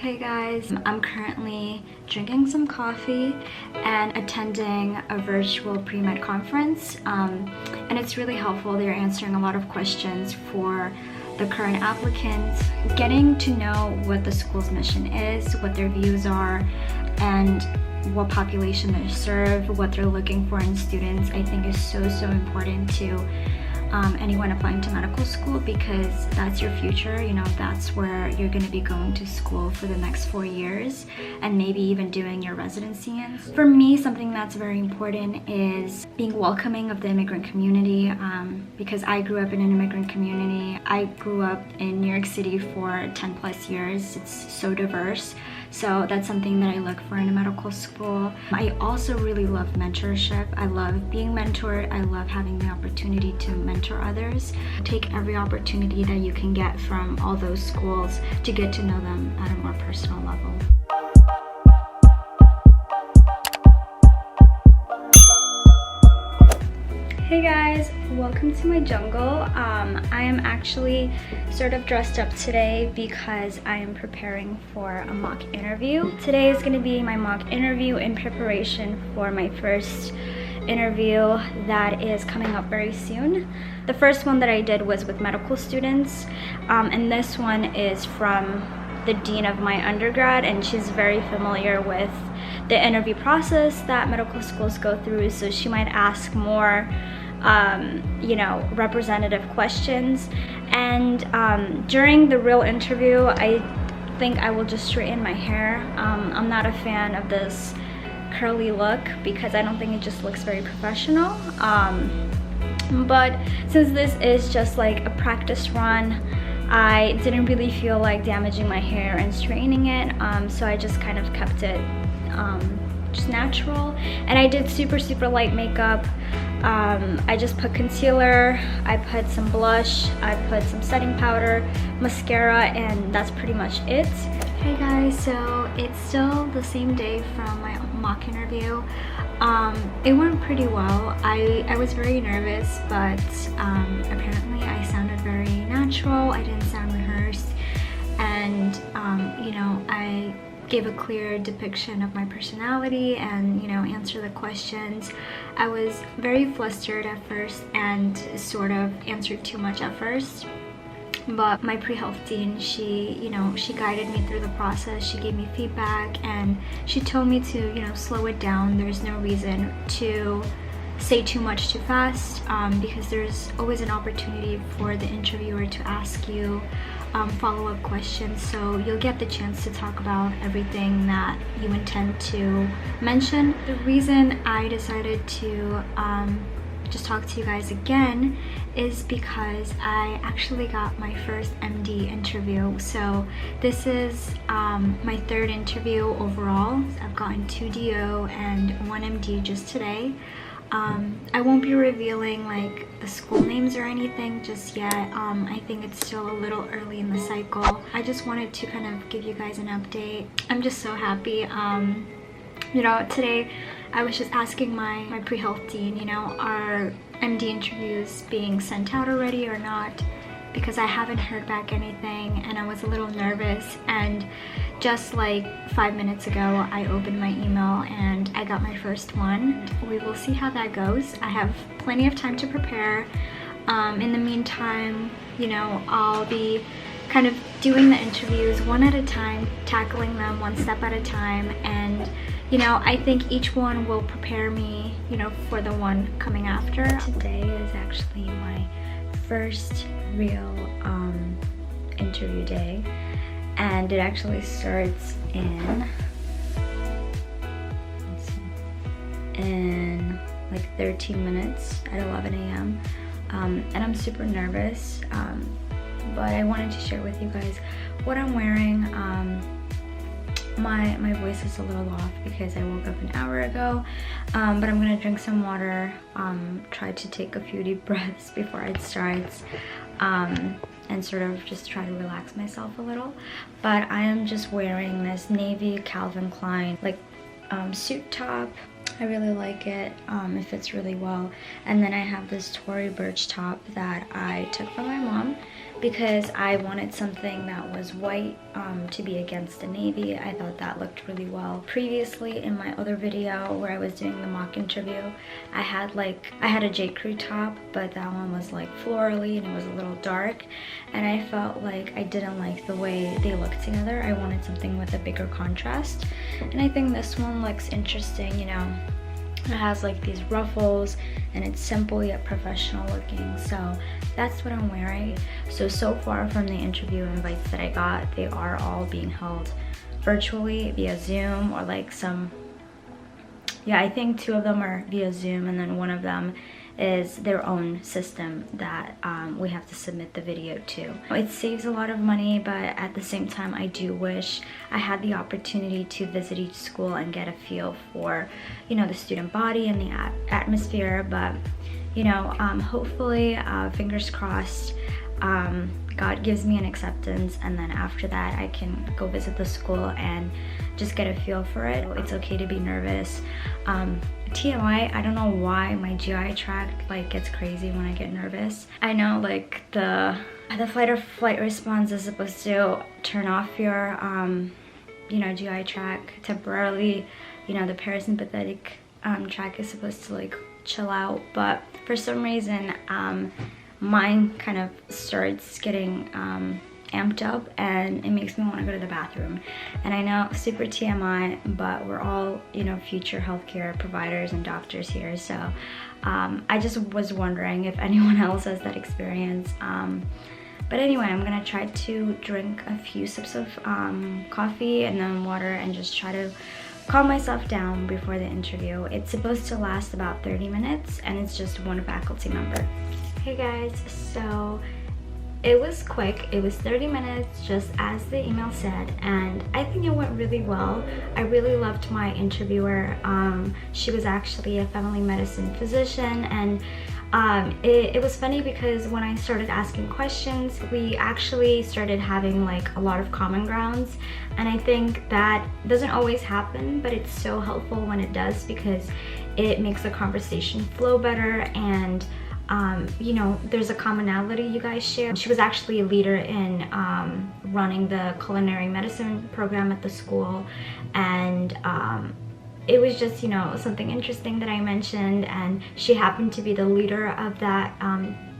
Hey guys, I'm currently drinking some coffee and attending a virtual pre-med conference, and it's really helpful. They're answering a lot of questions for the current applicants, getting to know what the school's mission is, what their views are, and what population they serve, what they're looking for in students. I think is so important to anyone applying to medical school, because that's your future. You know, that's where you're going to be going to school for the next 4 years and maybe even doing your residency in. For me, something that's very important is being welcoming of the immigrant community, because I grew up in an immigrant community. I grew up in New York City for 10 plus years. It's so diverse. So that's something that I look for in a medical school. I also really love mentorship. I love being mentored. I love having the opportunity to mentor others. Take every opportunity that you can get from all those schools to get to know them at a more personal level. Hey guys, welcome to my jungle. I am actually sort of dressed up today because I am preparing for a mock interview. Today is going to be my mock interview in preparation for my first interview that is coming up very soon. The first one that I did was with medical students, and this one is from the dean of my undergrad, and she's very familiar with the interview process that medical schools go through, so she might ask more representative questions. And during the real interview, I think I will just straighten my hair. I'm not a fan of this curly look because I don't think it just looks very professional. But since this is just like a practice run, I didn't really feel like damaging my hair and straightening it, so I just kind of kept it just natural. And I did super light makeup. I just put concealer, I put some blush, I put some setting powder, mascara, and that's pretty much it. Hey guys, so it's still the same day from my mock interview. It went pretty well. I was very nervous, but apparently I sounded very natural. I didn't sound rehearsed, and I gave a clear depiction of my personality and answer the questions. I was very flustered at first and sort of answered too much at first, but my pre-health dean, she guided me through the process. She gave me feedback and she told me to slow it down. There's no reason to say too much too fast, because there's always an opportunity for the interviewer to ask you follow-up questions, so you'll get the chance to talk about everything that you intend to mention. The reason I decided to just talk to you guys again is because I actually got my first MD interview. So this is my third interview overall. I've gotten 2 DO and 1 MD just today. I won't be revealing like the school names or anything just yet. I think it's still a little early in the cycle. I just wanted to kind of give you guys an update. I'm just so happy. Today I was just asking my pre-health dean, are MD interviews being sent out already or not? Because I haven't heard back anything and I was a little nervous, and just like 5 minutes ago I opened my email and I got my first one. We will see how that goes. I have plenty of time to prepare. In the meantime, I'll be kind of doing the interviews one at a time, tackling them one step at a time, and I think each one will prepare me for the one coming after. Today is actually my first real interview day, and it actually starts in like 13 minutes at 11 a.m. And I'm super nervous, but I wanted to share with you guys what I'm wearing. My voice is a little off because I woke up an hour ago, but I'm gonna drink some water, try to take a few deep breaths before it starts, and sort of just try to relax myself a little. But I am just wearing this navy Calvin Klein suit top. I really like it. It fits really well. And then I have this Tory Burch top that I took from my mom. because I wanted something that was white to be against the navy. I thought that looked really well. Previously in my other video where I was doing the mock interview, I had a J. Crew top, but that one was like florally and it was a little dark, and I felt like I didn't like the way they looked together. I wanted something with a bigger contrast, and I think this one looks interesting, you know. It has like these ruffles and it's simple yet professional looking, so that's what I'm wearing. So far from the interview invites that I got, they are all being held virtually via Zoom, or like I think 2 of them are via Zoom, and then one of them is their own system that we have to submit the video to. It saves a lot of money, but at the same time I do wish I had the opportunity to visit each school and get a feel for, you know, the student body and the atmosphere. But you know, hopefully, fingers crossed, God gives me an acceptance, and then after that I can go visit the school and just get a feel for it. It's okay to be nervous. TMI, I don't know why my GI tract like gets crazy when I get nervous. I know like the fight or flight response is supposed to turn off your you know, GI tract temporarily. You know, the parasympathetic tract is supposed to like chill out, but for some reason mine kind of starts getting amped up, and it makes me want to go to the bathroom. And I know, super TMI, but we're all, you know, future healthcare providers and doctors here, so I just was wondering if anyone else has that experience. But anyway, I'm gonna try to drink a few sips of coffee and then water and just try to calm myself down before the interview. It's supposed to last about 30 minutes and it's just one faculty member. Hey guys, so it was quick. It was 30 minutes, just as the email said, and I think it went really well. I really loved my interviewer. She was actually a family medicine physician, and it was funny because when I started asking questions, we actually started having like a lot of common grounds, and I think that doesn't always happen, but it's so helpful when it does, because it makes the conversation flow better, and you know, there's a commonality you guys share. She was actually a leader in running the culinary medicine program at the school, and it was just, you know, something interesting that I mentioned, and she happened to be the leader of that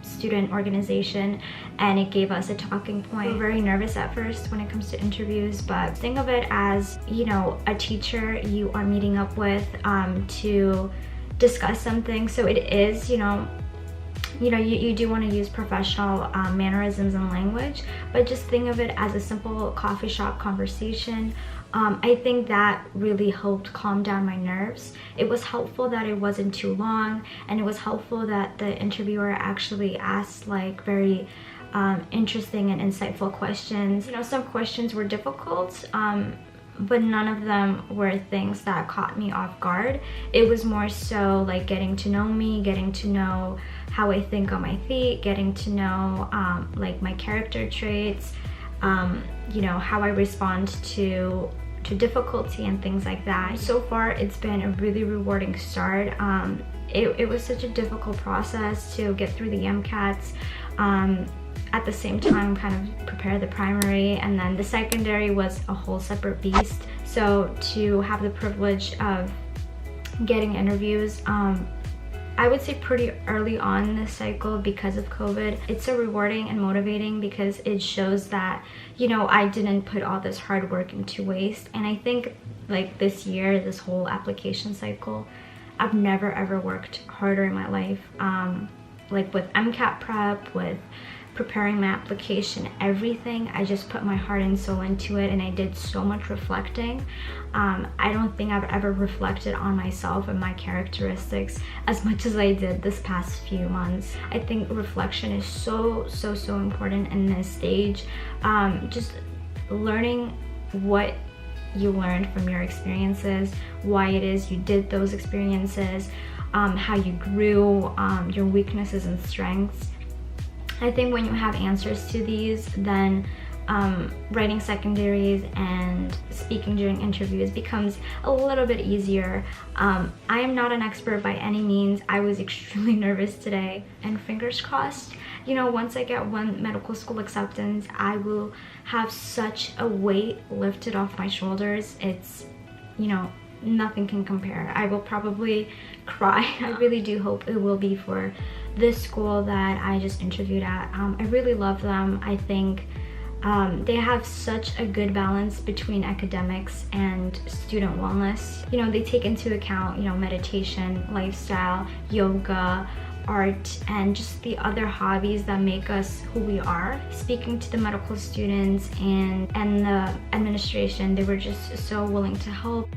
student organization, and it gave us a talking point. We're very nervous at first when it comes to interviews, but think of it as, you know, a teacher you are meeting up with to discuss something. So it is, you know, you do want to use professional mannerisms and language, but just think of it as a simple coffee shop conversation. I think that really helped calm down my nerves. It was helpful that it wasn't too long, and it was helpful that the interviewer actually asked like very interesting and insightful questions. You know, some questions were difficult, but none of them were things that caught me off guard. It was more so like getting to know me, getting to know how I think on my feet, getting to know like my character traits, you know, how I respond to difficulty and things like that. So far, it's been a really rewarding start. It was such a difficult process to get through the MCATs. At the same time, kind of prepare the primary, and then the secondary was a whole separate beast. So to have the privilege of getting interviews, I would say pretty early on in the cycle because of COVID, it's so rewarding and motivating because it shows that, you know, I didn't put all this hard work into waste. And I think like this year, this whole application cycle, I've never ever worked harder in my life. Like with MCAT prep, with preparing my application, everything, I just put my heart and soul into it, and I did so much reflecting. I don't think I've ever reflected on myself and my characteristics as much as I did this past few months. I think reflection is so important in this stage. Just learning what you learned from your experiences, why it is you did those experiences, how you grew, your weaknesses and strengths. I think when you have answers to these, then writing secondaries and speaking during interviews becomes a little bit easier. I am not an expert by any means. I was extremely nervous today, and fingers crossed, you know, once I get one medical school acceptance, I will have such a weight lifted off my shoulders. It's, you know, nothing can compare. I will probably cry. I really do hope it will be for this school that I just interviewed at. I really love them. I think they have such a good balance between academics and student wellness. You know, they take into account, you know, meditation, lifestyle, yoga, art, and just the other hobbies that make us who we are. Speaking to the medical students and the administration, they were just so willing to help.